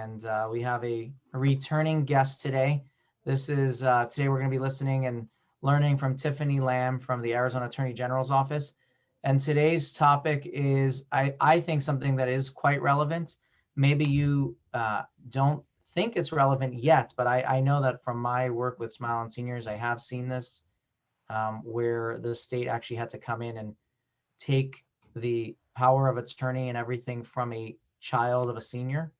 and we have a returning guest today. This is today we're going to be listening and learning from Tiffany Lam from the Arizona Attorney General's office. And today's topic is, I think, something that is quite relevant. Maybe you don't think it's relevant yet, but I know that from my work with Smile on Seniors, I have seen this where the state actually had to come in and take the power of attorney and everything from a child of a senior.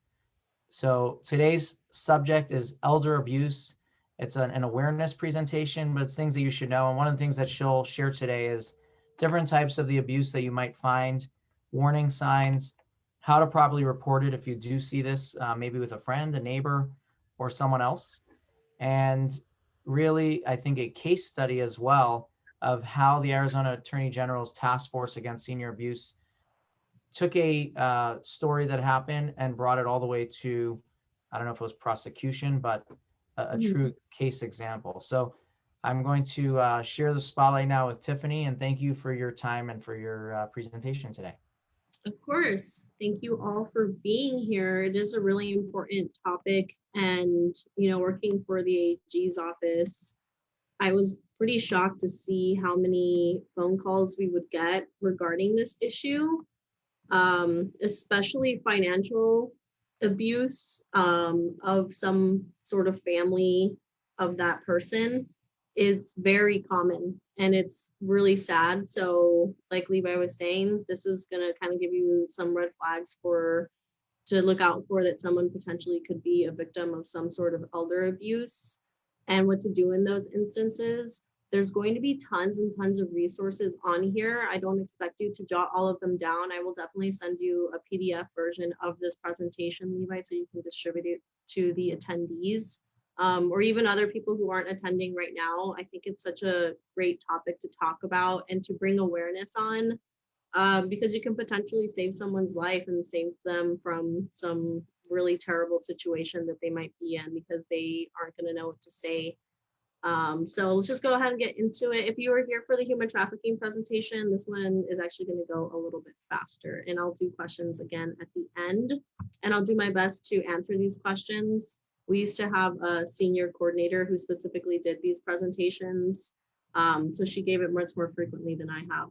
So today's subject is elder abuse. It's an awareness presentation, but it's things that you should know. And one of the things that she'll share today is different types of the abuse that you might find, warning signs, how to properly report it if you do see this, maybe with a friend, a neighbor, or someone else. And really, I think a case study as well of how the Arizona Attorney General's Task Force Against Senior Abuse took a story that happened and brought it all the way to, I don't know if it was prosecution, but a true case example. So I'm going to share the spotlight now with Tiffany, and thank you for your time and for your presentation today. Of course. Thank you all for being here. It is a really important topic, and working for the AG's office, I was pretty shocked to see how many phone calls we would get regarding this issue, especially financial abuse of some sort of family of that person. It's very common and it's really sad. So like Levi was saying, this is going to kind of give you some red flags to look out for, that someone potentially could be a victim of some sort of elder abuse and what to do in those instances. There's going to be tons and tons of resources on here. I don't expect you to jot all of them down. I will definitely send you a PDF version of this presentation, Levi, so you can distribute it to the attendees, or even other people who aren't attending right now. I think it's such a great topic to talk about and to bring awareness on, because you can potentially save someone's life and save them from some really terrible situation that they might be in because they aren't going to know what to say. So let's just go ahead and get into it. If you were here for the human trafficking presentation, this one is actually going to go a little bit faster, and I'll do questions again at the end, and I'll do my best to answer these questions. We used to have a senior coordinator who specifically did these presentations, so she gave it much more frequently than I have.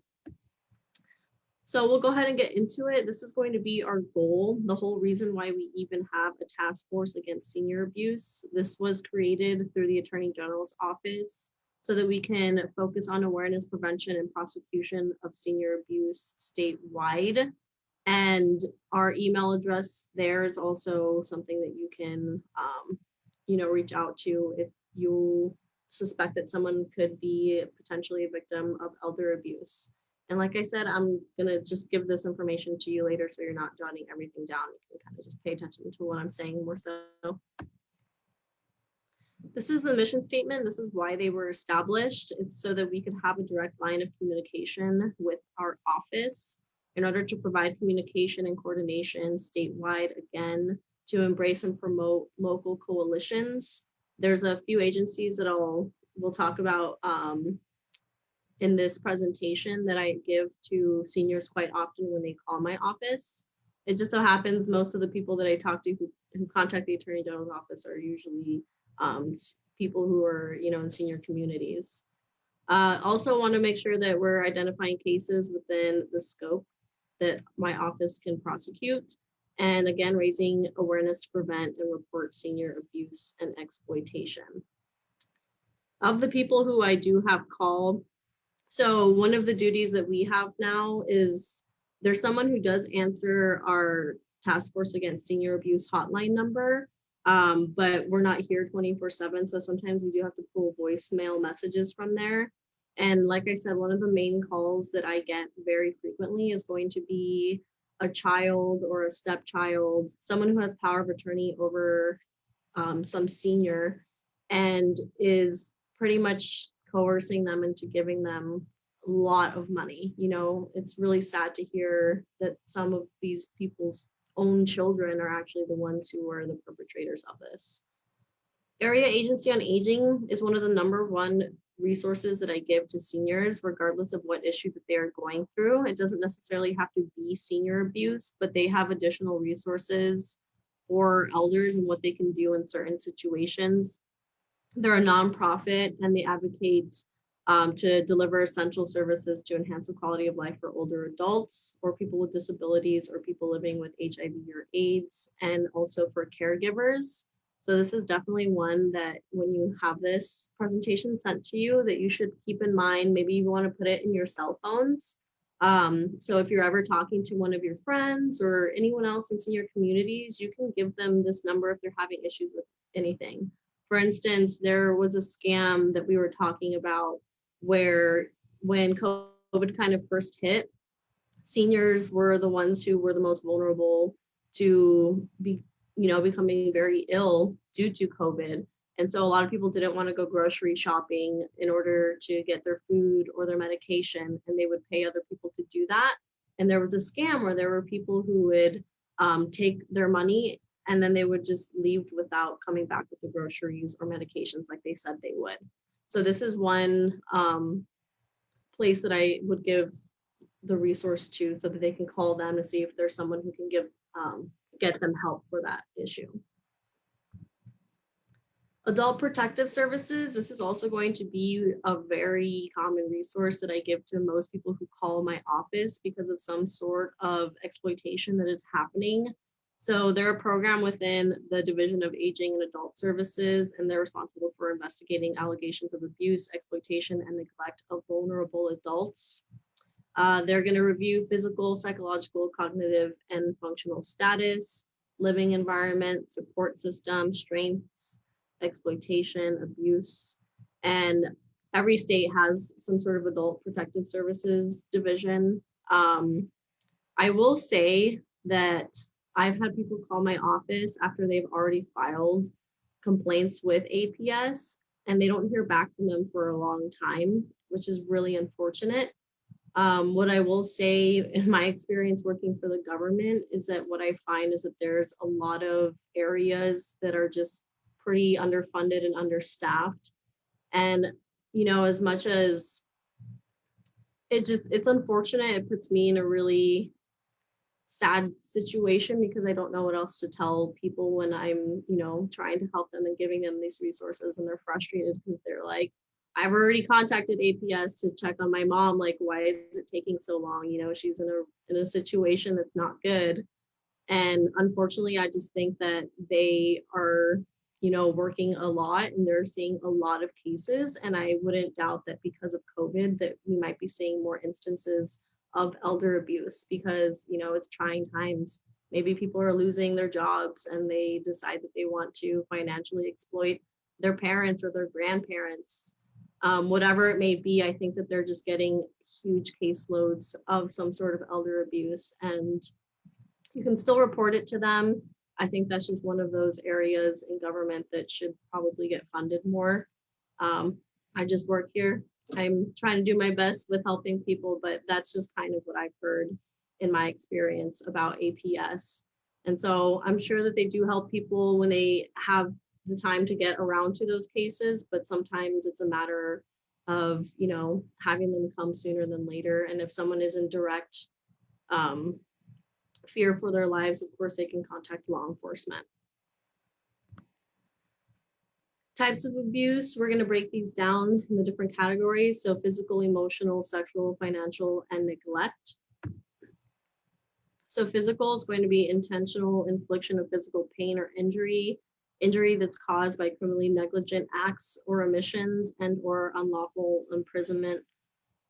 So we'll go ahead and get into it. This is going to be our goal, the whole reason why we even have a task force against senior abuse. This was created through the Attorney General's office so that we can focus on awareness, prevention, and prosecution of senior abuse statewide. And our email address there is also something that you can, reach out to if you suspect that someone could be potentially a victim of elder abuse. And like I said, I'm going to just give this information to you later so you're not jotting everything down. You can kind of just pay attention to what I'm saying more so. This is the mission statement. This is why they were established. It's so that we could have a direct line of communication with our office in order to provide communication and coordination statewide, again, to embrace and promote local coalitions. There's a few agencies that we'll talk about in this presentation that I give to seniors quite often when they call my office. It just so happens most of the people that I talk to who contact the Attorney General's office are usually people who are, in senior communities. Also want to make sure that we're identifying cases within the scope that my office can prosecute. And again, raising awareness to prevent and report senior abuse and exploitation. Of the people who I do have called, so one of the duties that we have now is there's someone who does answer our Task Force Against Senior Abuse hotline number, but we're not here 24/7. So sometimes you do have to pull voicemail messages from there. And like I said, one of the main calls that I get very frequently is going to be a child or a stepchild, someone who has power of attorney over some senior and is pretty much coercing them into giving them a lot of money. It's really sad to hear that some of these people's own children are actually the ones who are the perpetrators of this. Area Agency on Aging is one of the #1 resources that I give to seniors, regardless of what issue that they're going through. It doesn't necessarily have to be senior abuse, but they have additional resources for elders and what they can do in certain situations. They're a nonprofit and they advocate to deliver essential services to enhance the quality of life for older adults or people with disabilities or people living with HIV or AIDS, and also for caregivers. So this is definitely one that when you have this presentation sent to you that you should keep in mind. Maybe you want to put it in your cell phones. So if you're ever talking to one of your friends or anyone else in senior communities, you can give them this number if they're having issues with anything. For instance, there was a scam that we were talking about where when COVID kind of first hit, seniors were the ones who were the most vulnerable to be, becoming very ill due to COVID. And so a lot of people didn't want to go grocery shopping in order to get their food or their medication, and they would pay other people to do that. And there was a scam where there were people who would take their money and then they would just leave without coming back with the groceries or medications like they said they would. So this is one place that I would give the resource to so that they can call them and see if there's someone who can get them help for that issue. Adult Protective Services, this is also going to be a very common resource that I give to most people who call my office because of some sort of exploitation that is happening. So they're a program within the Division of Aging and Adult Services, and they're responsible for investigating allegations of abuse, exploitation, and neglect of vulnerable adults. They're going to review physical, psychological, cognitive, and functional status, living environment, support system, strengths, exploitation, abuse, and every state has some sort of adult protective services division. I will say that I've had people call my office after they've already filed complaints with APS and they don't hear back from them for a long time, which is really unfortunate. What I will say in my experience working for the government is that what I find is that there's a lot of areas that are just pretty underfunded and understaffed. And, as much as it's unfortunate, it puts me in a really sad situation because I don't know what else to tell people when I'm, trying to help them and giving them these resources, and they're frustrated because they're like, I've already contacted APS to check on my mom. Like, why is it taking so long? She's in a situation that's not good. And unfortunately, I just think that they are, working a lot and they're seeing a lot of cases. And I wouldn't doubt that because of COVID that we might be seeing more instances of elder abuse because, it's trying times. Maybe people are losing their jobs and they decide that they want to financially exploit their parents or their grandparents. Whatever it may be, I think that they're just getting huge caseloads of some sort of elder abuse, and you can still report it to them. I think that's just one of those areas in government that should probably get funded more. I just work here. I'm trying to do my best with helping people, but that's just kind of what I've heard in my experience about APS. And so I'm sure that they do help people when they have the time to get around to those cases, but sometimes it's a matter of, having them come sooner than later. And if someone is in direct fear for their lives, of course, they can contact law enforcement. Types of abuse, we're going to break these down in the different categories. So physical, emotional, sexual, financial, and neglect. So physical is going to be intentional infliction of physical pain or injury that's caused by criminally negligent acts or omissions and or unlawful imprisonment.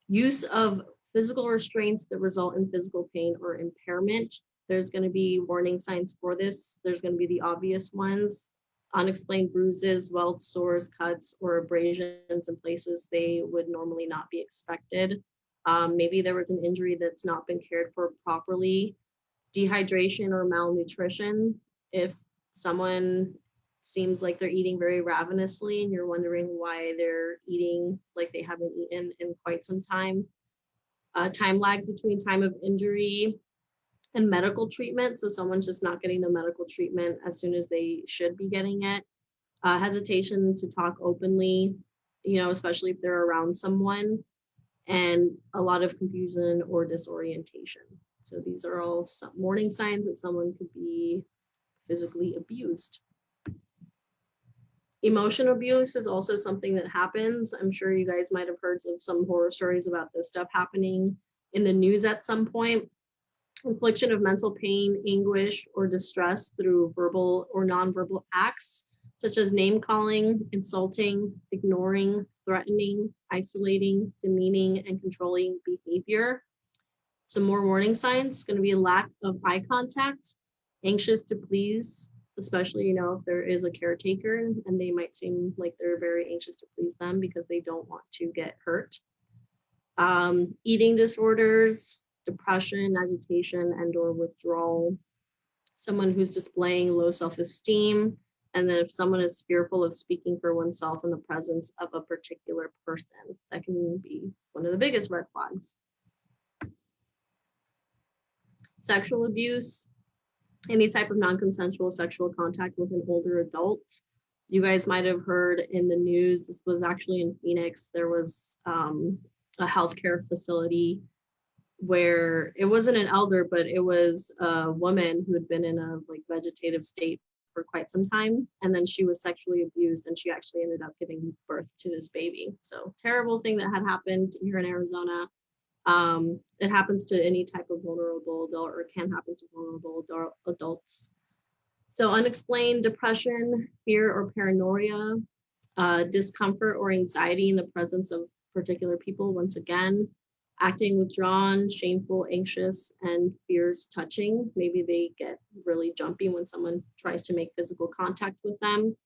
Use of physical restraints that result in physical pain or impairment. There's going to be warning signs for this. There's going to be the obvious ones: unexplained bruises, welts, sores, cuts, or abrasions in places they would normally not be expected. Maybe there was an injury that's not been cared for properly. Dehydration or malnutrition. If someone seems like they're eating very ravenously and you're wondering why they're eating like they haven't eaten in quite some time. Time lags between time of injury and medical treatment. So someone's just not getting the medical treatment as soon as they should be getting it. Hesitation to talk openly, especially if they're around someone, and a lot of confusion or disorientation. So these are all some warning signs that someone could be physically abused. Emotion abuse is also something that happens. I'm sure you guys might have heard of some horror stories about this stuff happening in the news at some point. Infliction of mental pain, anguish, or distress through verbal or nonverbal acts, such as name calling, insulting, ignoring, threatening, isolating, demeaning, and controlling behavior. Some more warning signs going to be a lack of eye contact, anxious to please, especially, if there is a caretaker and they might seem like they're very anxious to please them because they don't want to get hurt. Eating disorders, depression, agitation, and or withdrawal. Someone who's displaying low self-esteem, and then if someone is fearful of speaking for oneself in the presence of a particular person, that can be one of the biggest red flags. Sexual abuse, any type of non-consensual sexual contact with an older adult. You guys might have heard in the news, this was actually in Phoenix, there was a healthcare facility where it wasn't an elder, but it was a woman who had been in a vegetative state for quite some time. And then she was sexually abused and she actually ended up giving birth to this baby. So terrible thing that had happened here in Arizona. It happens to any type of vulnerable adult, or can happen to vulnerable adults. So unexplained depression, fear or paranoia, discomfort or anxiety in the presence of particular people, once again, acting withdrawn, shameful, anxious, and fears touching. Maybe they get really jumpy when someone tries to make physical contact with them.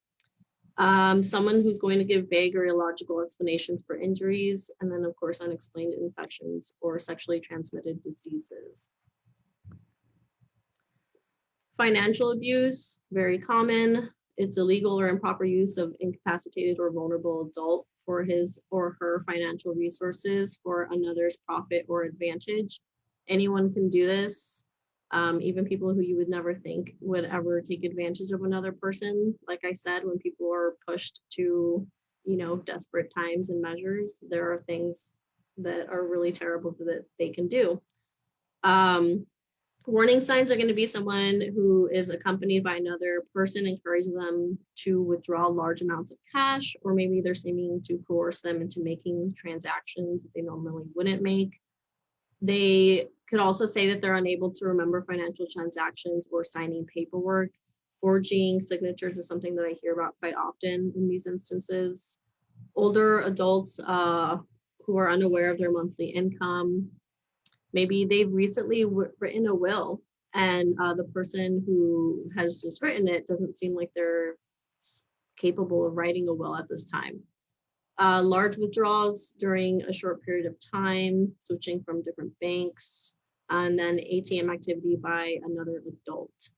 Someone who's going to give vague or illogical explanations for injuries, and then of course unexplained infections or sexually transmitted diseases. Financial abuse, very common. It's illegal or improper use of incapacitated or vulnerable adult for his or her financial resources for another's profit or advantage. Anyone can do this. Even people who you would never think would ever take advantage of another person. Like I said, when people are pushed to, desperate times and measures, there are things that are really terrible that they can do. Warning signs are going to be someone who is accompanied by another person, encouraging them to withdraw large amounts of cash, or maybe they're seeming to coerce them into making transactions that they normally wouldn't make. They could also say that they're unable to remember financial transactions or signing paperwork. Forging signatures is something that I hear about quite often in these instances. Older adults who are unaware of their monthly income. Maybe they've recently written a will, and the person who has just written it doesn't seem like they're capable of writing a will at this time. Large withdrawals during a short period of time, switching from different banks, and then ATM activity by another adult.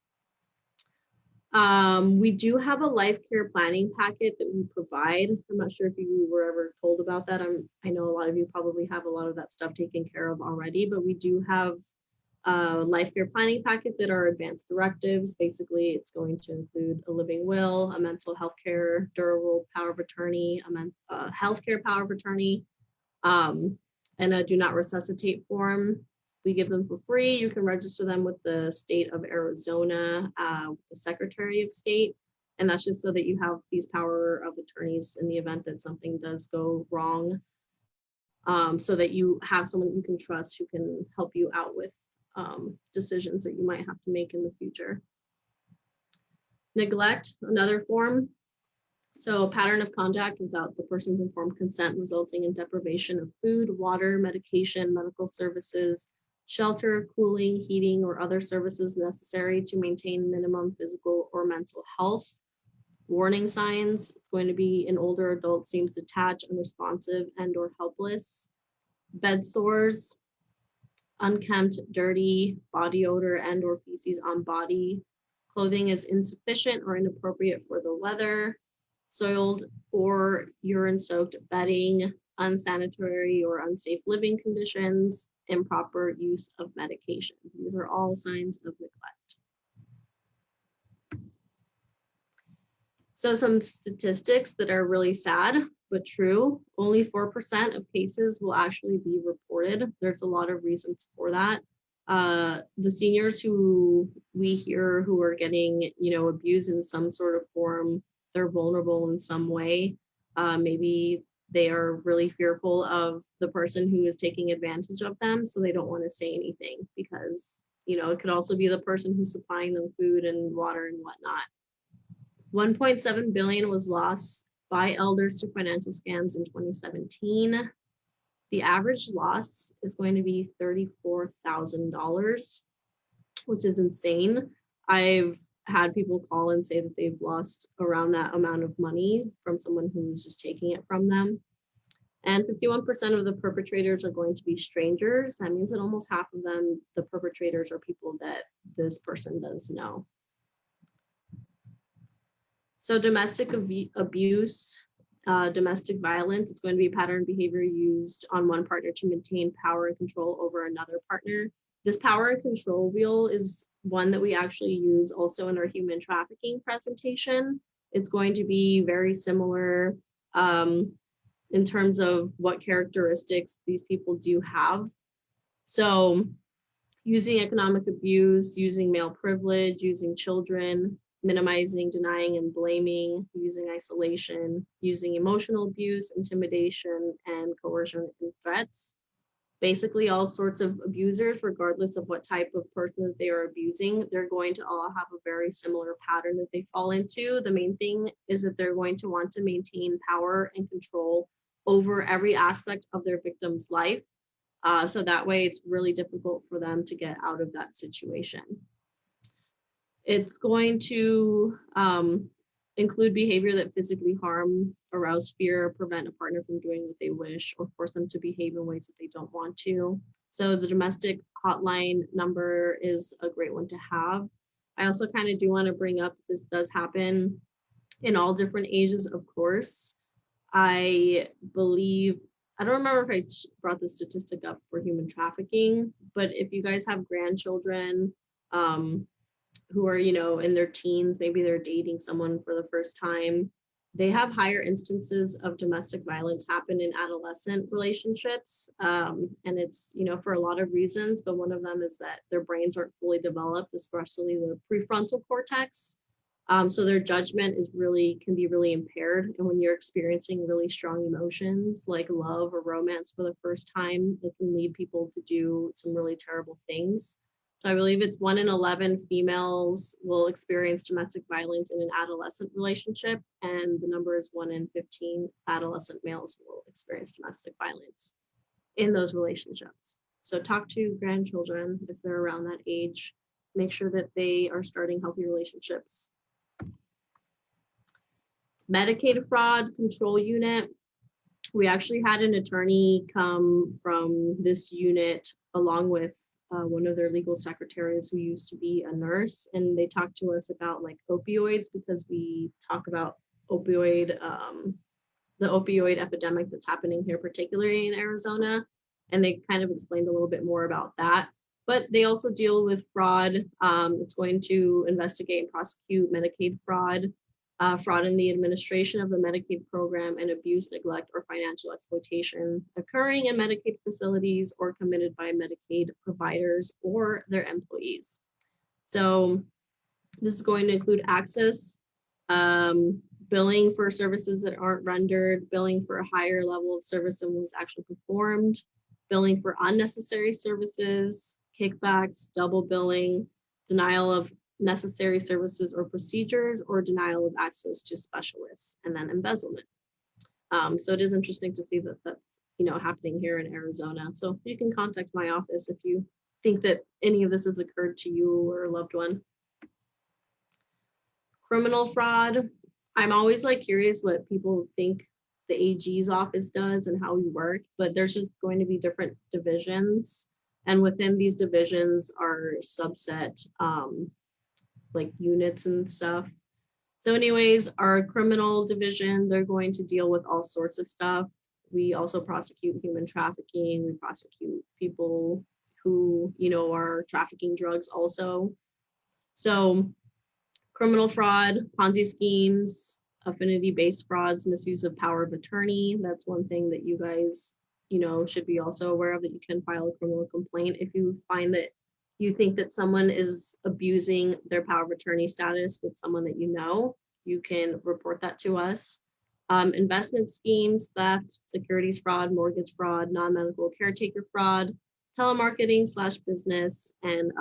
We do have a life care planning packet that we provide. I'm not sure if you were ever told about that. I know a lot of you probably have a lot of that stuff taken care of already, but we do have a life care planning packet that are advanced directives. Basically, it's going to include a living will, a mental health care, durable power of attorney, a healthcare power of attorney, and a do not resuscitate form. We give them for free. You can register them with the state of Arizona, the Secretary of State. And that's just so that you have these power of attorneys in the event that something does go wrong, so that you have someone you can trust who can help you out with decisions that you might have to make in the future. Neglect, another form. So a pattern of contact without the person's informed consent, resulting in deprivation of food, water, medication, medical services, shelter, cooling, heating, or other services necessary to maintain minimum physical or mental health. Warning signs, it's going to be an older adult seems detached, unresponsive, and or helpless. Bed sores, unkempt, dirty, body odor and or feces on body. Clothing is insufficient or inappropriate for the weather. Soiled or urine-soaked bedding, unsanitary or unsafe living conditions, improper use of medication. These are all signs of neglect. So some statistics that are really sad, but true. Only 4% of cases will actually be reported. There's a lot of reasons for that. The seniors who we hear who are getting, abused in some sort of form, they're vulnerable in some way. Maybe they are really fearful of the person who is taking advantage of them, so they don't want to say anything because, it could also be the person who's supplying them food and water and whatnot. 1.7 billion was lost by elders to financial scams in 2017. The average loss is going to be $34,000, which is insane. I've had people call and say that they've lost around that amount of money from someone who's just taking it from them. And 51% of the perpetrators are going to be strangers. That means that almost half of them, the perpetrators, are people that this person does know. So domestic abuse, domestic violence, it's going to be pattern behavior used on one partner to maintain power and control over another partner. This power and control wheel is one that we actually use also in our human trafficking presentation. It's going to be very similar in terms of what characteristics these people do have. So using economic abuse, using male privilege, using children, minimizing, denying, and blaming, using isolation, using emotional abuse, intimidation, and coercion and threats. Basically, all sorts of abusers, regardless of what type of person that they are abusing, they're going to all have a very similar pattern that they fall into. The main thing is that they're going to want to maintain power and control over every aspect of their victim's life. So that way it's really difficult for them to get out of that situation. It's going to include behavior that physically harm, arouse fear, prevent a partner from doing what they wish, or force them to behave in ways that they don't want to. So the domestic hotline number is a great one to have. I also kind of do want to bring up this does happen in all different ages, of course. I believe, I don't remember if I brought the statistic up for human trafficking, but if you guys have grandchildren who are, in their teens, maybe they're dating someone for the first time, they have higher instances of domestic violence happen in adolescent relationships. And it's, for a lot of reasons, but one of them is that their brains aren't fully developed, especially the prefrontal cortex. So their judgment can be really impaired. And when you're experiencing really strong emotions like love or romance for the first time, it can lead people to do some really terrible things. So I believe it's 1 in 11 females will experience domestic violence in an adolescent relationship, and the number is 1 in 15 adolescent males will experience domestic violence in those relationships. So talk to grandchildren if they're around that age. Make sure that they are starting healthy relationships. Medicaid fraud control unit. We actually had an attorney come from this unit along with one of their legal secretaries who used to be a nurse, and they talked to us about like opioids, because we talk about the opioid epidemic that's happening here, particularly in Arizona, and they kind of explained a little bit more about that. But they also deal with fraud. It's going to investigate and prosecute Medicaid fraud, fraud in the administration of the Medicaid program, and abuse, neglect, or financial exploitation occurring in Medicaid facilities or committed by Medicaid providers or their employees. So this is going to include access, billing for services that aren't rendered, billing for a higher level of service than was actually performed, billing for unnecessary services, kickbacks, double billing, denial of necessary services or procedures, or denial of access to specialists, and then embezzlement. So it is interesting to see that that's happening here in Arizona. So you can contact my office if you think that any of this has occurred to you or a loved one. Criminal fraud. I'm always curious what people think the AG's office does and how we work, but there's just going to be different divisions, and within these divisions are subset units and stuff. So anyways, our criminal division, they're going to deal with all sorts of stuff. We also prosecute human trafficking. We prosecute people who, are trafficking drugs also. So criminal fraud, Ponzi schemes, affinity-based frauds, misuse of power of attorney. That's one thing that you guys, should be also aware of, that you can file a criminal complaint if you find that you think that someone is abusing their power of attorney status with someone that you know, you can report that to us. Investment schemes, theft, securities fraud, mortgage fraud, non-medical caretaker fraud, telemarketing slash business, and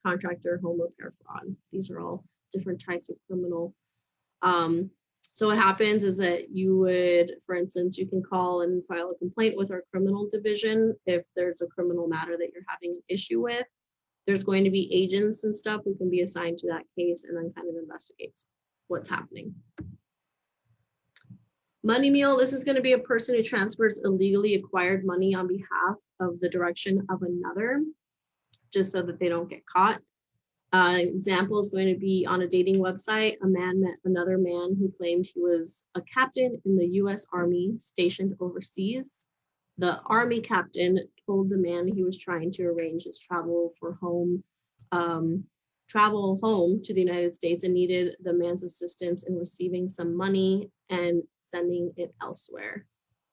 contractor home repair fraud. These are all different types of criminal. Um, so what happens is that you would, for instance, you can call and file a complaint with our criminal division if there's a criminal matter that you're having an issue with. There's going to be agents and stuff who can be assigned to that case and then kind of investigates what's happening. Money mule, this is going to be a person who transfers illegally acquired money on behalf of the direction of another, just so that they don't get caught. Example is going to be on a dating website. A man met another man who claimed he was a captain in the US Army stationed overseas. The Army captain told the man he was trying to arrange his travel home to the United States and needed the man's assistance in receiving some money and sending it elsewhere.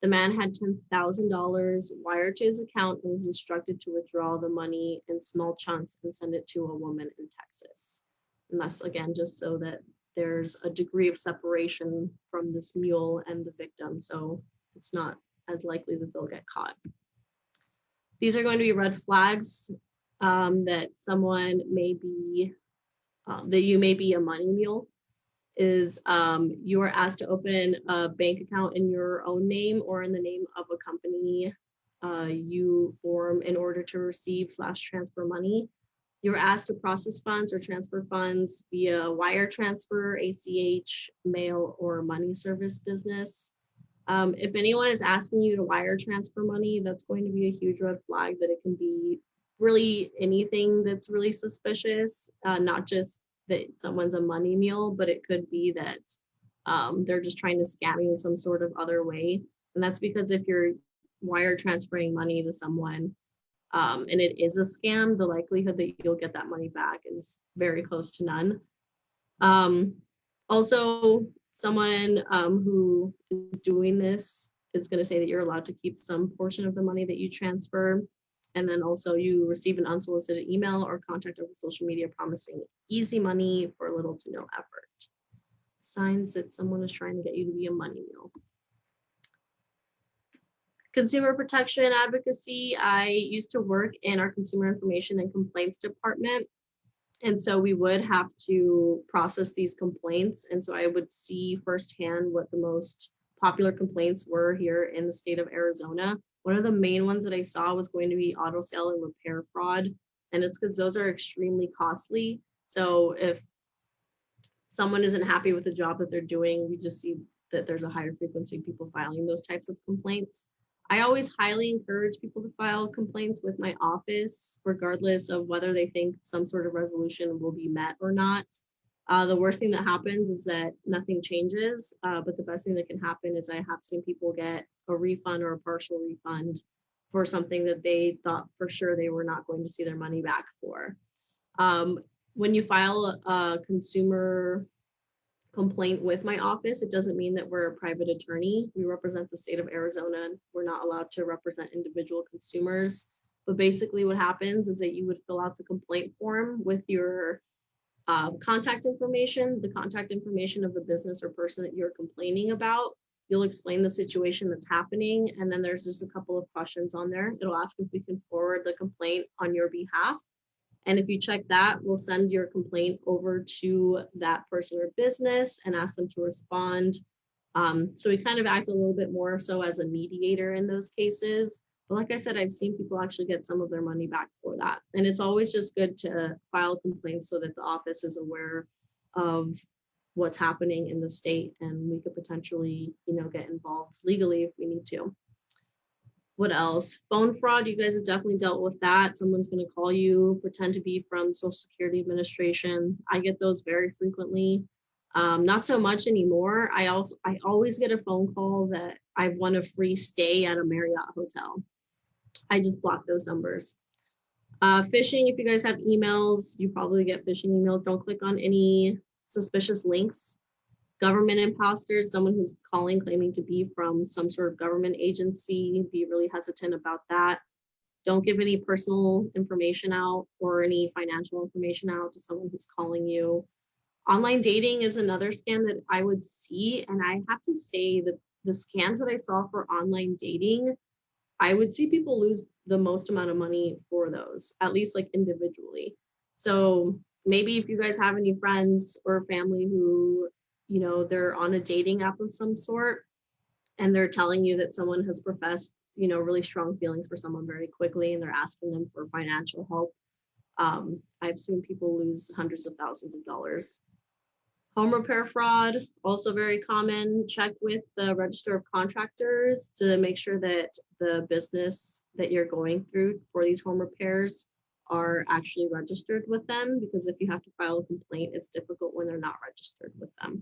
The man had $10,000 wired to his account and was instructed to withdraw the money in small chunks and send it to a woman in Texas. And that's, again, just so that there's a degree of separation from this mule and the victim, so it's not as likely that they'll get caught. These are going to be red flags that someone may be, that you may be a money mule. Is you are asked to open a bank account in your own name or in the name of a company you form in order to receive / transfer money. You're asked to process funds or transfer funds via wire transfer, ACH, mail, or money service business. If anyone is asking you to wire transfer money, that's going to be a huge red flag that it can be really anything that's really suspicious, not just that someone's a money mule, but it could be that they're just trying to scam you in some sort of other way. And that's because if you're wire transferring money to someone and it is a scam, the likelihood that you'll get that money back is very close to none. Also, someone who is doing this is going to say that you're allowed to keep some portion of the money that you transfer. And then also you receive an unsolicited email or contact over social media promising easy money for little to no effort. Signs that someone is trying to get you to be a money mule. Consumer protection advocacy. I used to work in our consumer information and complaints department. And so we would have to process these complaints. And so I would see firsthand what the most popular complaints were here in the state of Arizona. One of the main ones that I saw was going to be auto sale and repair fraud. And it's because those are extremely costly. So if someone isn't happy with the job that they're doing, we just see that there's a higher frequency of people filing those types of complaints. I always highly encourage people to file complaints with my office, regardless of whether they think some sort of resolution will be met or not. The worst thing that happens is that nothing changes, but the best thing that can happen is I have seen people get a refund or a partial refund for something that they thought for sure they were not going to see their money back for. When you file a consumer complaint with my office, it doesn't mean that we're a private attorney. We represent the state of Arizona and we're not allowed to represent individual consumers. But basically what happens is that you would fill out the complaint form with your contact information, the contact information of the business or person that you're complaining about. You'll explain the situation that's happening, and then there's just a couple of questions on there. It'll ask if we can forward the complaint on your behalf. And if you check that, we'll send your complaint over to that person or business and ask them to respond. So we kind of act a little bit more so as a mediator in those cases. But like I said, I've seen people actually get some of their money back for that. And it's always just good to file complaints so that the office is aware of what's happening in the state, and we could potentially, get involved legally if we need to. What else? Phone fraud. You guys have definitely dealt with that. Someone's going to call you, pretend to be from Social Security Administration. I get those very frequently. Not so much anymore. I always get a phone call that I've won a free stay at a Marriott hotel. I just block those numbers. Phishing. If you guys have emails, you probably get phishing emails. Don't click on any suspicious links. Government imposters, someone who's calling claiming to be from some sort of government agency. Be really hesitant about that. Don't give any personal information out or any financial information out to someone who's calling you. Online dating is another scam that I would see. And I have to say that the scams that I saw for online dating, I would see people lose the most amount of money for those, at least like individually. So maybe if you guys have any friends or family who, they're on a dating app of some sort and they're telling you that someone has professed, really strong feelings for someone very quickly and they're asking them for financial help. I've seen people lose hundreds of thousands of dollars. Home repair fraud, also very common. Check with the register of contractors to make sure that the business that you're going through for these home repairs are actually registered with them, because if you have to file a complaint, it's difficult when they're not registered with them.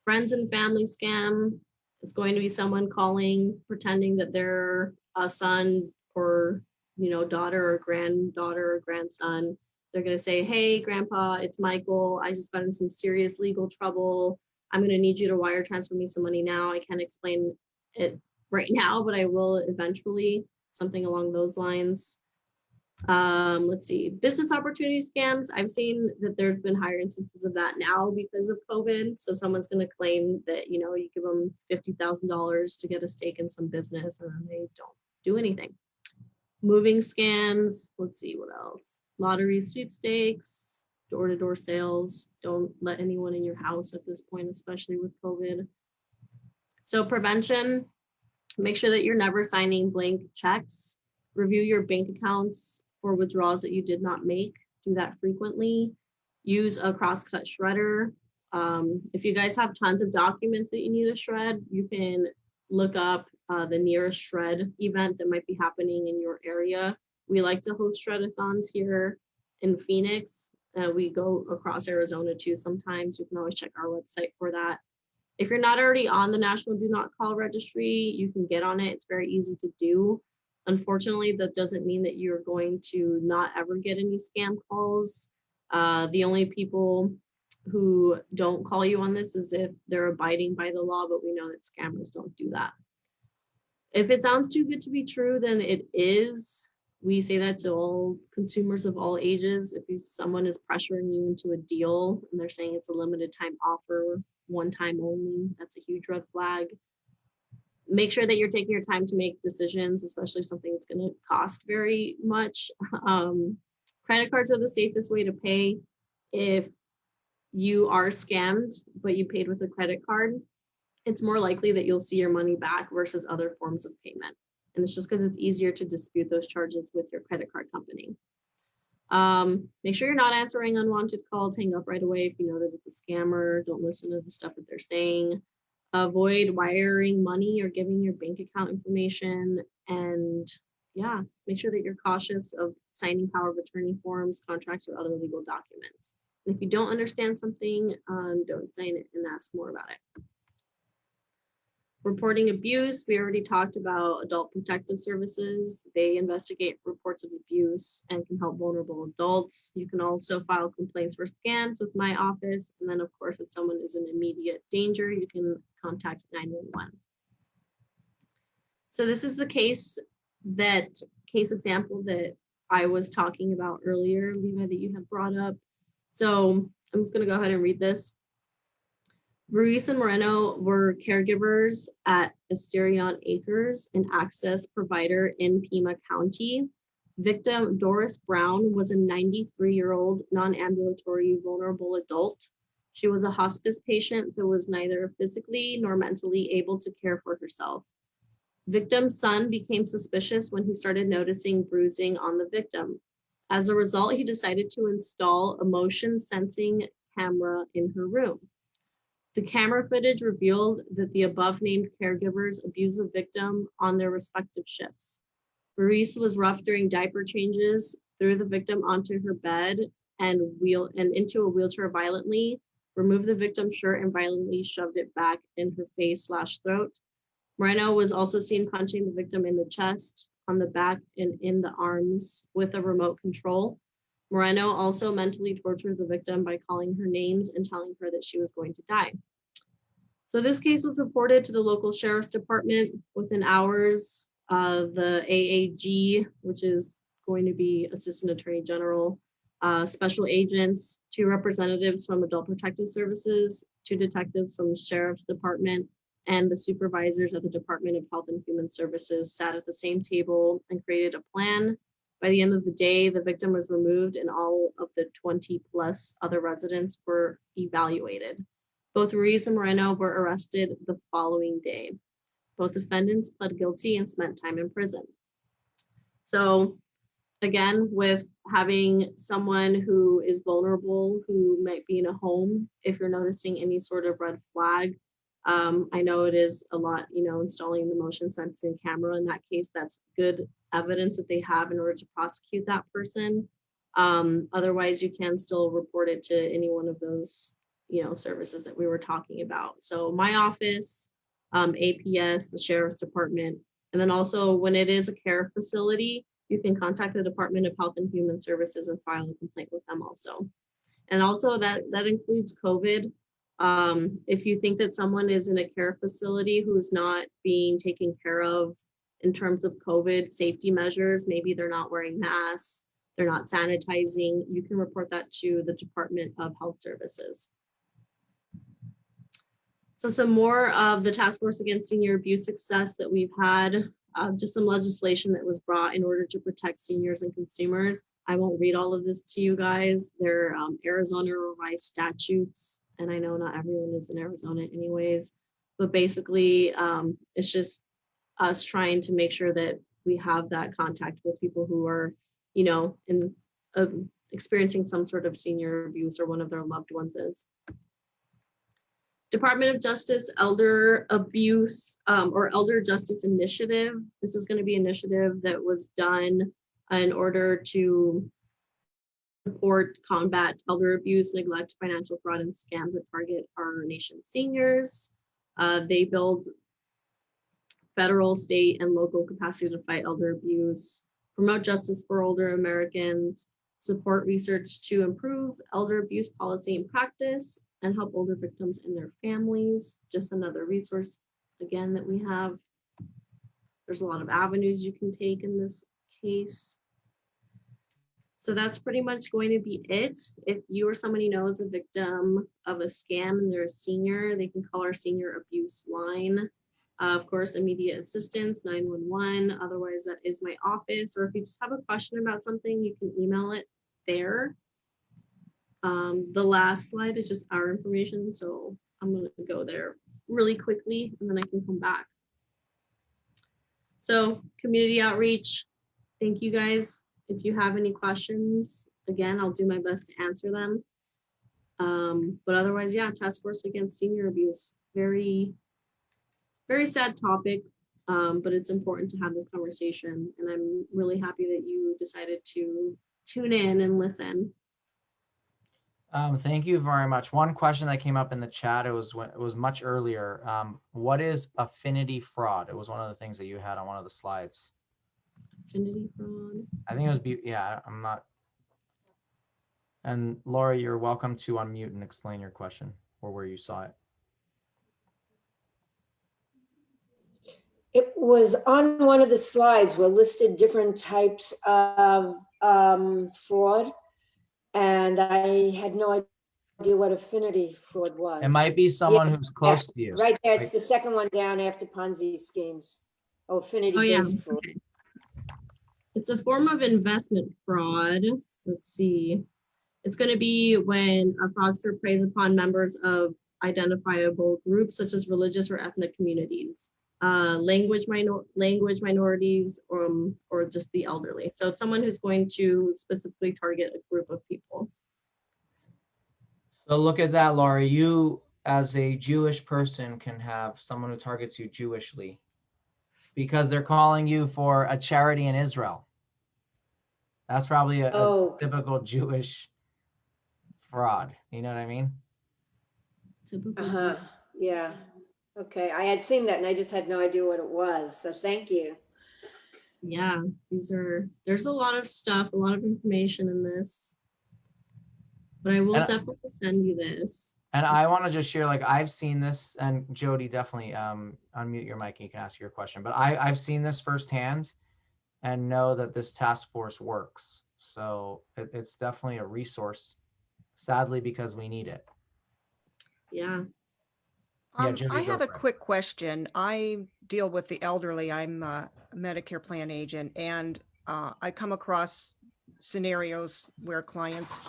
Friends and family scam is going to be someone calling, pretending that they're a son or, daughter or granddaughter or grandson. They're going to say, hey, grandpa, it's Michael. I just got in some serious legal trouble. I'm going to need you to wire transfer me some money now. I can't explain it right now, but I will eventually, something along those lines. Let's see, business opportunity scams. I've seen that there's been higher instances of that now because of COVID. So someone's going to claim that, you give them $50,000 to get a stake in some business and then they don't do anything. Moving scams. Let's see what else. Lottery sweepstakes, door-to-door sales. Don't let anyone in your house at this point, especially with COVID. So prevention, make sure that you're never signing blank checks. Review your bank accounts for withdrawals that you did not make. Do that frequently. Use a cross-cut shredder. If you guys have tons of documents that you need to shred, you can look up the nearest shred event that might be happening in your area. We like to host shredathons here in Phoenix. We go across Arizona too sometimes. You can always check our website for that. If you're not already on the National Do Not Call Registry, you can get on it. It's very easy to do. Unfortunately, that doesn't mean that you're going to not ever get any scam calls. The only people who don't call you on this is if they're abiding by the law, but we know that scammers don't do that. If it sounds too good to be true, then it is. We say that to all consumers of all ages. If someone is pressuring you into a deal and they're saying it's a limited time offer, one time only, that's a huge red flag. Make sure that you're taking your time to make decisions, especially something that's going to cost very much. Credit cards are the safest way to pay. If you are scammed, but you paid with a credit card, it's more likely that you'll see your money back versus other forms of payment. And it's just because it's easier to dispute those charges with your credit card company. Make sure you're not answering unwanted calls. Hang up right away if you know that it's a scammer. Don't listen to the stuff that they're saying. Avoid wiring money or giving your bank account information. And yeah, make sure that you're cautious of signing power of attorney forms, contracts, or other legal documents. And if you don't understand something, don't sign it and ask more about it. Reporting abuse, we already talked about Adult Protective Services. They investigate reports of abuse and can help vulnerable adults. You can also file complaints for scams with my office. And then of course, if someone is in immediate danger, you can contact 911. So this is the case example that I was talking about earlier, Levi, that you had brought up. So I'm just gonna go ahead and read this. Ruiz and Moreno were caregivers at Asterion Acres, an access provider in Pima County. Victim Doris Brown was a 93-year-old non-ambulatory vulnerable adult. She was a hospice patient that was neither physically nor mentally able to care for herself. Victim's son became suspicious when he started noticing bruising on the victim. As a result, he decided to install a motion sensing camera in her room. The camera footage revealed that the above-named caregivers abused the victim on their respective shifts. Ruiz was roughed during diaper changes, threw the victim onto her bed and into a wheelchair violently, removed the victim's shirt and violently shoved it back in her face/throat. Moreno was also seen punching the victim in the chest, on the back, and in the arms with a remote control. Moreno also mentally tortured the victim by calling her names and telling her that she was going to die. So this case was reported to the local sheriff's department within hours. the AAG, which is going to be Assistant Attorney General, special agents, 2 representatives from Adult Protective Services, 2 detectives from the Sheriff's Department, and the supervisors at the Department of Health and Human Services sat at the same table and created a plan. By the end of the day, the victim was removed and all of the 20 plus other residents were evaluated. Both Ruiz and Moreno were arrested the following day. Both defendants pled guilty and spent time in prison. So again, with having someone who is vulnerable, who might be in a home, if you're noticing any sort of red flag, I know it is a lot, installing the motion sensing camera. In that case, that's good evidence that they have in order to prosecute that person. Otherwise, you can still report it to any one of those, services that we were talking about. So my office, APS, the Sheriff's Department, and then also when it is a care facility, you can contact the Department of Health and Human Services and file a complaint with them also. And also that includes COVID. If you think that someone is in a care facility who's not being taken care of in terms of COVID safety measures, maybe they're not wearing masks, they're not sanitizing, you can report that to the Department of Health Services. So some more of the Task Force Against Senior Abuse success that we've had, just some legislation that was brought in order to protect seniors and consumers. I won't read all of this to you guys. They're Arizona revised statutes, and I know not everyone is in Arizona anyways, but basically it's just us trying to make sure that we have that contact with people who are, in experiencing some sort of senior abuse or one of their loved ones is. Department of Justice Elder Abuse or Elder Justice Initiative. This is going to be an initiative that was done in order to support, combat elder abuse, neglect, financial fraud, and scams that target our nation's seniors. They build federal, state, and local capacity to fight elder abuse, promote justice for older Americans, support research to improve elder abuse policy and practice, and help older victims and their families. Just another resource, again, that we have. There's a lot of avenues you can take in this case. So that's pretty much going to be it. If you or somebody knows a victim of a scam and they're a senior, they can call our senior abuse line. Of course, immediate assistance, 911. Otherwise, that is my office. Or if you just have a question about something, you can email it there. The last slide is just our information, so I'm going to go there really quickly and then I can come back. So community outreach, thank you guys. If you have any questions, again, I'll do my best to answer them. But otherwise, yeah, Task Force Against Senior Abuse, very, very sad topic, but it's important to have this conversation. And I'm really happy that you decided to tune in and listen. Thank you very much. One question that came up in the chat, it was much earlier. What is affinity fraud? It was one of the things that you had on one of the slides. Affinity fraud. I think it was, yeah, I'm not. And Laura, you're welcome to unmute and explain your question or where you saw it. It was on one of the slides where listed different types of fraud. And I had no idea what affinity fraud was. It might be someone who's close to you. Right there, it's the second one down after Ponzi schemes. Oh, affinity-based fraud. Okay. It's a form of investment fraud. Let's see. It's going to be when a fraudster preys upon members of identifiable groups such as religious or ethnic communities, language minorities, or just the elderly. So it's someone who's going to specifically target a group of people. So look at that, Laura. You, as a Jewish person, can have someone who targets you Jewishly because they're calling you for a charity in Israel. That's probably a typical Jewish fraud. You know what I mean? Yeah. Okay. I had seen that and I just had no idea what it was. So thank you. Yeah, there's a lot of stuff, a lot of information in this. But I will definitely send you this. And I want to just share, like, I've seen this, and Jody, definitely unmute your mic and you can ask your question. But I've seen this firsthand and know that this task force works. So it's definitely a resource, sadly, because we need it. Yeah. Yeah, Jody, I go have a for it. quick question. I deal with the elderly. I'm a Medicare plan agent, and I come across scenarios where clients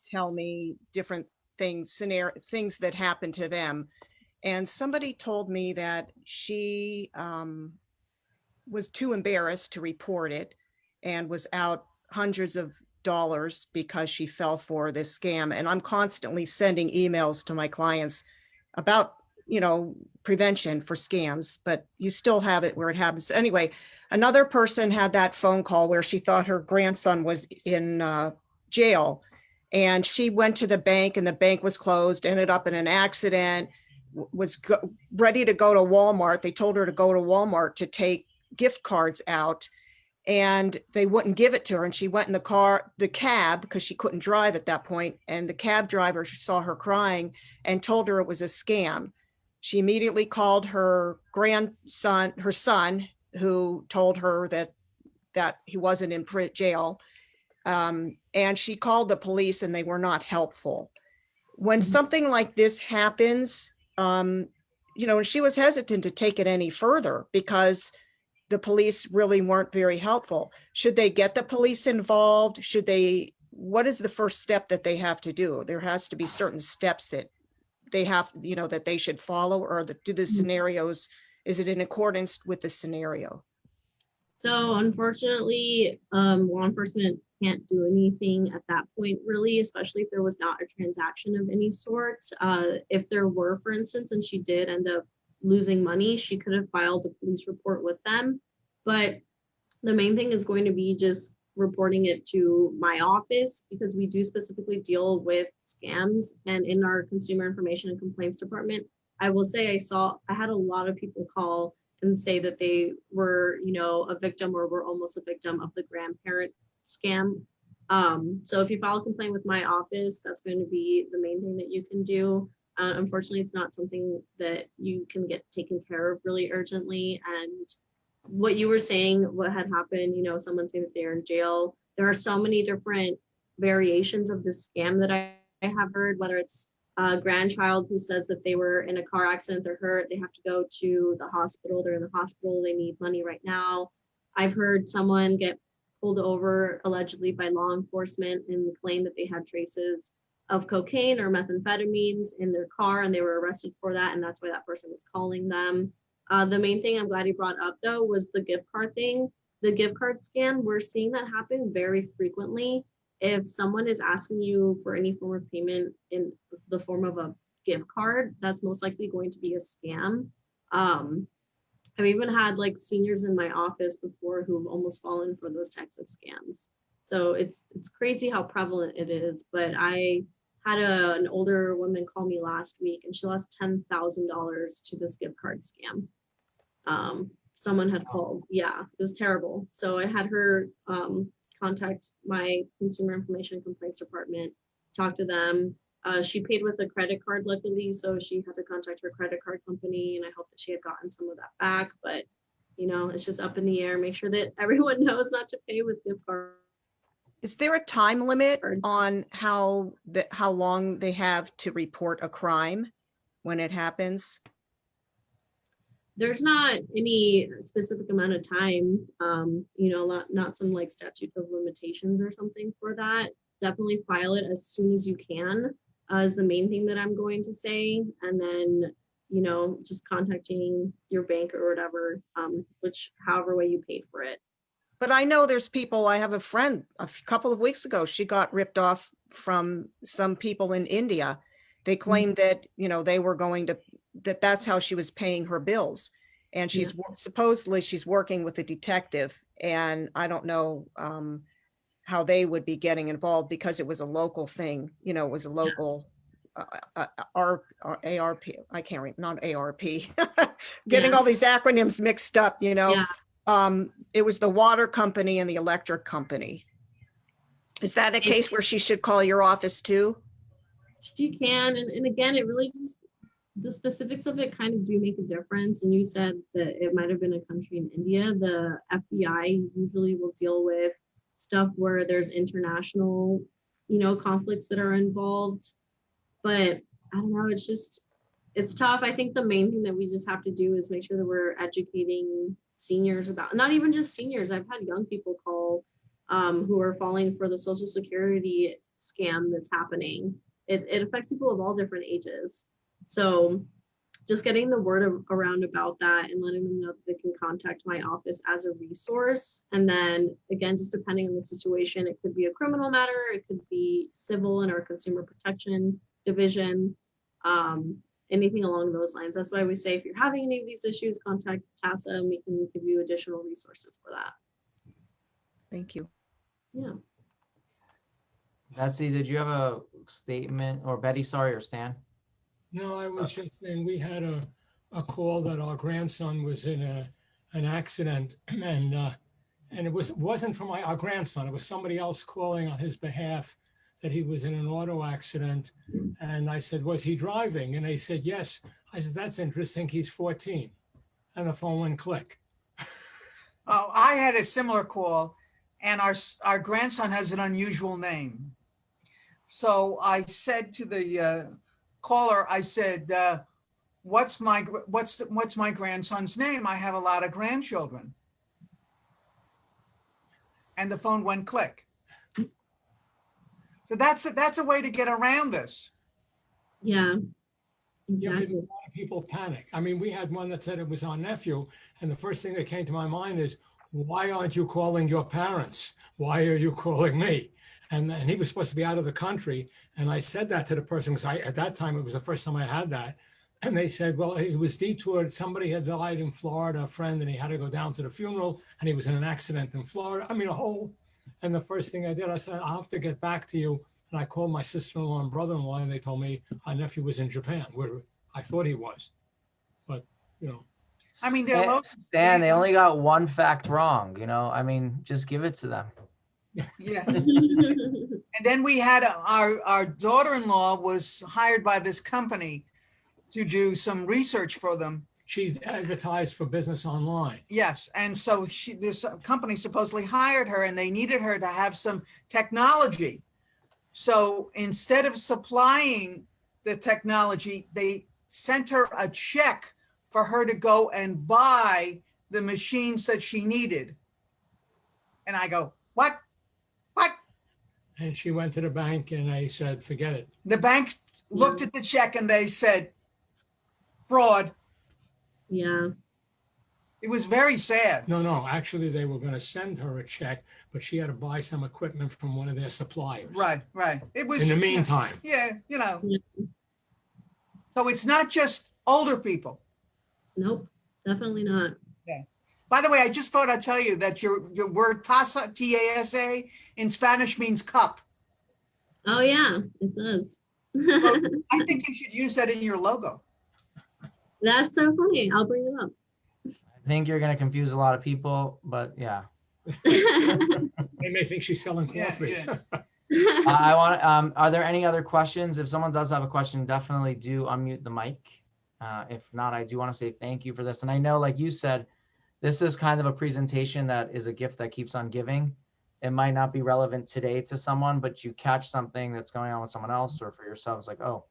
tell me different things, things that happen to them. And somebody told me that she was too embarrassed to report it and was out hundreds of dollars because she fell for this scam. And I'm constantly sending emails to my clients about, prevention for scams, but you still have it where it happens. Anyway, another person had that phone call where she thought her grandson was in jail, and she went to the bank and the bank was closed, ended up in an accident, was ready to go to Walmart. They told her to go to Walmart to take gift cards out, and they wouldn't give it to her. And she went in the cab, because she couldn't drive at that point. And the cab driver saw her crying and told her it was a scam. She immediately called her son, who told her that he wasn't in jail. And she called the police, and they were not helpful. When something like this happens, and she was hesitant to take it any further because the police really weren't very helpful. Should they get the police involved? What is the first step that they have to do? There has to be certain steps that they have, that they should follow, or do the scenarios, is it in accordance with the scenario? So unfortunately, law enforcement can't do anything at that point, really, especially if there was not a transaction of any sort. If there were, for instance, and she did end up losing money, she could have filed a police report with them. But the main thing is going to be just reporting it to my office, because we do specifically deal with scams. And in our consumer information and complaints department, I will say I had a lot of people call and say that they were, a victim or were almost a victim of the grandparent scam. So if you file a complaint with my office, that's going to be the main thing that you can do. Unfortunately, it's not something that you can get taken care of really urgently. And what you were saying, what had happened, someone saying that they're in jail. There are so many different variations of this scam that I have heard, whether it's a grandchild who says that they were in a car accident, they're hurt, they have to go to the hospital, they're in the hospital, they need money right now. I've heard someone get pulled over allegedly by law enforcement and claim that they had traces of cocaine or methamphetamines in their car, and they were arrested for that, and that's why that person was calling them. The main thing I'm glad you brought up, though, was the gift card thing. The gift card scam, we're seeing that happen very frequently. If someone is asking you for any form of payment in the form of a gift card, that's most likely going to be a scam. I've even had seniors in my office before who've almost fallen for those types of scams. So it's crazy how prevalent it is. But I had an older woman call me last week, and she lost $10,000 to this gift card scam. Someone had called. Yeah, it was terrible. So I had her contact my consumer information complaints department, talk to them. She paid with a credit card, luckily, so she had to contact her credit card company, and I hope that she had gotten some of that back. But it's just up in the air. Make sure that everyone knows not to pay with gift cards. Is there a time limit on how long they have to report a crime when it happens? There's not any specific amount of time, not some statute of limitations or something for that. Definitely file it as soon as you can, is the main thing that I'm going to say. And then, just contacting your bank or whatever, however way you paid for it. But I know there's people, I have a friend a couple of weeks ago, she got ripped off from some people in India. They claimed that, they were going to, that's how she was paying her bills. And she's supposedly she's working with a detective, and I don't know how they would be getting involved, because it was a local thing, it was a local ARP, I can't remember, not ARP, getting all these acronyms mixed up, it was the water company and the electric company. Is that a case where she should call your office too? She can, and again, it really just, the specifics of it kind of do make a difference. And you said that it might have been a country in India. The FBI usually will deal with stuff where there's international, conflicts that are involved. But I don't know, it's tough. I think the main thing that we just have to do is make sure that we're educating seniors about, not even just seniors. I've had young people call who are falling for the Social Security scam that's happening. It affects people of all different ages. So just getting the word around about that and letting them know that they can contact my office as a resource. And then again, just depending on the situation, it could be a criminal matter, it could be civil in our consumer protection division, anything along those lines. That's why we say if you're having any of these issues, contact TASA and we can give you additional resources for that. Thank you. Yeah. Betsy, did you have a statement, or Betty, sorry, or Stan? No, I was just saying, we had a call that our grandson was in an accident, and it wasn't from our grandson. It was somebody else calling on his behalf that he was in an auto accident. And I said, was he driving? And they said, yes. I said, that's interesting. He's 14. And the phone went click. Oh, I had a similar call, and our grandson has an unusual name. So I said to the caller, I said, what's my grandson's name? I have a lot of grandchildren. And the phone went click. So that's a way to get around this. Yeah. Yeah, because Exactly. a lot of people panic. I mean, we had one that said it was our nephew, and the first thing that came to my mind is, why aren't you calling your parents? Why are you calling me? And he was supposed to be out of the country. And I said that to the person, because at that time, it was the first time I had that. And they said, well, he was detoured. Somebody had died in Florida, a friend, and he had to go down to the funeral, and he was in an accident in Florida. I mean, and the first thing I did, I said, I'll have to get back to you. And I called my sister-in-law and brother-in-law, and they told me our nephew was in Japan, where I thought he was. But, I mean, there are Stan, they only got one fact wrong, I mean, just give it to them. yeah. And then we had our daughter-in-law was hired by this company to do some research for them. she advertised for business online. Yes, and so this company supposedly hired her, and they needed her to have some technology. So instead of supplying the technology, they sent her a check for her to go and buy the machines that she needed. And I go, what? And she went to the bank and they said, forget it. The bank looked at the check and they said, fraud. Yeah. It was very sad. No, actually they were going to send her a check, but she had to buy some equipment from one of their suppliers. Right. It was In the meantime. Yeah. Yeah. So it's not just older people. Nope. Definitely not. By the way, I just thought I'd tell you that your word TASA, T-A-S-A, in Spanish means cup. Oh yeah, it does. So I think you should use that in your logo. That's so funny. I'll bring it up. I think you're going to confuse a lot of people, but yeah. They may think she's selling coffee. Yeah. I want are there any other questions? If someone does have a question, definitely do unmute the mic. If not, I do want to say thank you for this. And I know, like you said, this is kind of a presentation that is a gift that keeps on giving. It might not be relevant today to someone, but you catch something that's going on with someone else or for yourselves, like, oh,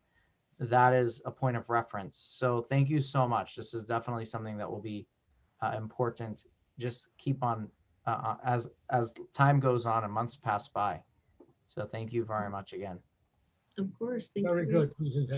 that is a point of reference. So thank you so much. This is definitely something that will be important. Just keep on as time goes on and months pass by. So thank you very much again. Of course. Thank Very you. good presentation.